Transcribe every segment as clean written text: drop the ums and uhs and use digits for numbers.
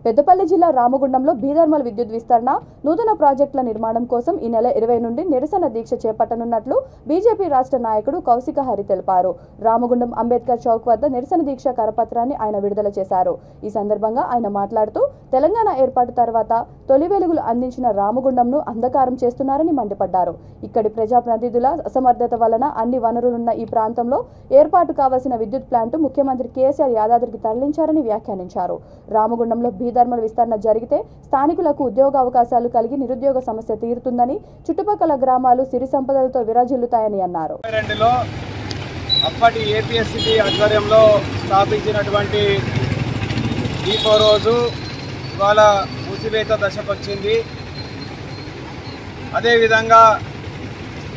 పెద్దపల్లి జిల్లా రామగుండంలో బీదర్మల్ విద్యుత్ విస్తరణ నూతన ప్రాజెక్టుల నిర్మాణం కోసం ఈ నెల 20 నుండి నిరసన దీక్ష చేపట్టనున్నట్లు బీజేపీ రాష్ట్ర నాయకుడు కౌశిక హరి తెలిపారు. రామగుండం అంబేద్కర్ చౌక్ వద్ద నిరసన దీక్ష కరపత్రాన్ని ఆయన విడుదల చేశారు. ఈ సందర్భంగా ఆయన మాట్లాడుతూ తెలంగాణ ఏర్పాటు తర్వాత తొలి వెలుగులు అందించిన రామగుండంను అంధకారం చేస్తున్నారని మండిపడ్డారు. ఇక్కడి ప్రజాప్రతినిధుల అసమర్థత వలన అన్ని వనరులున్న ఈ ప్రాంతంలో ఏర్పాటు కావాల్సిన విద్యుత్ ప్లాంట్ ముఖ్యమంత్రి కేసీఆర్ యాదాద్రికి తరలించారని వ్యాఖ్యానించారు. రామగుండంలో బీదర్మల్ విస్తరణ జరిగితే స్థానికులకు ఉద్యోగ అవకాశాలు కలిగి నిరుద్యోగ సమస్య తీరుతుందని, చుట్టుపక్కల గ్రామాలు సిరి సంపదలతో విరాజిల్లుతాయని అన్నారు. అప్పటి ఏపీఎస్సీ ఆధ్వర్యంలో స్థాపించినటువంటి దీపో రోజు ఇవాళ మూసివేత దశకు వచ్చింది. అదేవిధంగా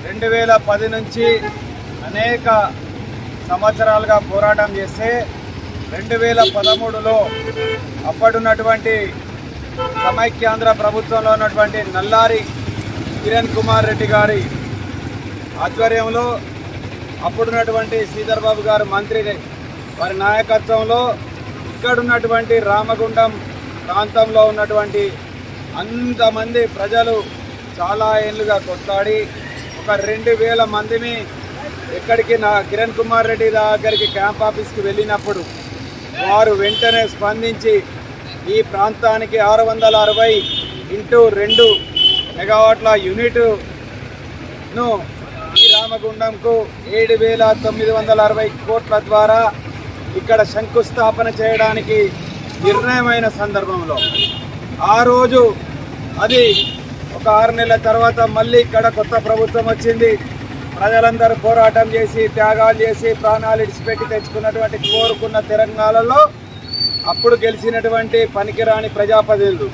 2010 నుంచి అనేక సంవత్సరాలుగా పోరాటం చేస్తే 2013లో అప్పుడున్నటువంటి సమైక్యాంధ్ర ప్రభుత్వంలో ఉన్నటువంటి నల్లారి కిరణ్ కుమార్ రెడ్డి గారి ఆధ్వర్యంలో అప్పుడున్నటువంటి శ్రీధర్ బాబు గారు మంత్రి వారి నాయకత్వంలో ఇక్కడున్నటువంటి రామగుండం ప్రాంతంలో ఉన్నటువంటి అంతమంది ప్రజలు చాలా ఏళ్ళుగా కొట్లాడి ఒక 2000 మందిని ఎక్కడికి కిరణ్ కుమార్ రెడ్డి దగ్గరికి క్యాంప్ ఆఫీస్కి వెళ్ళినప్పుడు వారు వెంటనే స్పందించి ఈ ప్రాంతానికి 660x2 మెగావాట్ల యూనిట్ను ఈ రామగుండంకు 7,960 కోట్ల ద్వారా ఇక్కడ శంకుస్థాపన చేయడానికి నిర్ణయమైన సందర్భంలో ఆ రోజు అది ఒక 6 నెలల తర్వాత మళ్ళీ ఇక్కడ కొత్త ప్రభుత్వం వచ్చింది. ప్రజలందరూ పోరాటం చేసి త్యాగాలు చేసి ప్రాణాలు ఇడిచిపెట్టి తెచ్చుకున్నటువంటి కోరుకున్న తెలంగాణలో అప్పుడు గెలిచినటువంటి పనికిరాని ప్రజాప్రతినిధులు,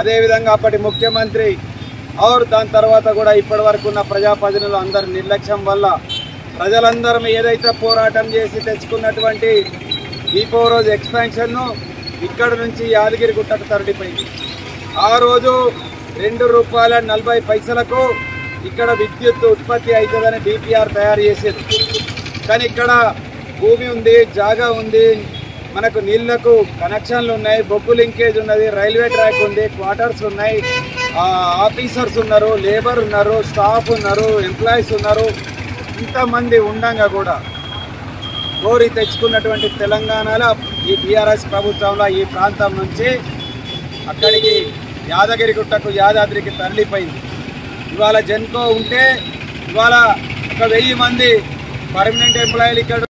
అదేవిధంగా అప్పటి ముఖ్యమంత్రి దాని తర్వాత కూడా ఇప్పటి వరకు ఉన్న ప్రజాప్రతినిధులు అందరి నిర్లక్ష్యం వల్ల ప్రజలందరం ఏదైతే పోరాటం చేసి తెచ్చుకున్నటువంటి దీపో రోజు ఎక్స్పాన్షన్ను ఇక్కడ నుంచి యాదగిరి గుట్టకు తరలిపోయింది. ఆ రోజు ₹2.40 ఇక్కడ విద్యుత్ ఉత్పత్తి అవుతుందని డిపిఆర్ తయారు చేసేది. కానీ ఇక్కడ భూమి ఉంది, జాగా ఉంది, మనకు నీళ్లకు కనెక్షన్లు ఉన్నాయి, బొగ్గు లింకేజ్ ఉన్నది, రైల్వే ట్రాక్ ఉంది, క్వార్టర్స్ ఉన్నాయి, ఆఫీసర్స్ ఉన్నారు, లేబర్ ఉన్నారు, స్టాఫ్ ఉన్నారు, ఎంప్లాయీస్ ఉన్నారు. ఇంతమంది ఉండగా కూడా కోరి తెచ్చుకున్నటువంటి తెలంగాణలో ఈ బీఆర్ఎస్ ప్రభుత్వంలో ఈ ప్రాంతం నుంచి అక్కడికి యాదగిరి గుట్టకు యాదాద్రికి తరలిపోయింది. ఇవాళ జెన్కో ఉంటే ఇవాళ ఒక 1000 మంది పర్మనెంట్ ఎంప్లాయీలు ఇక్కడ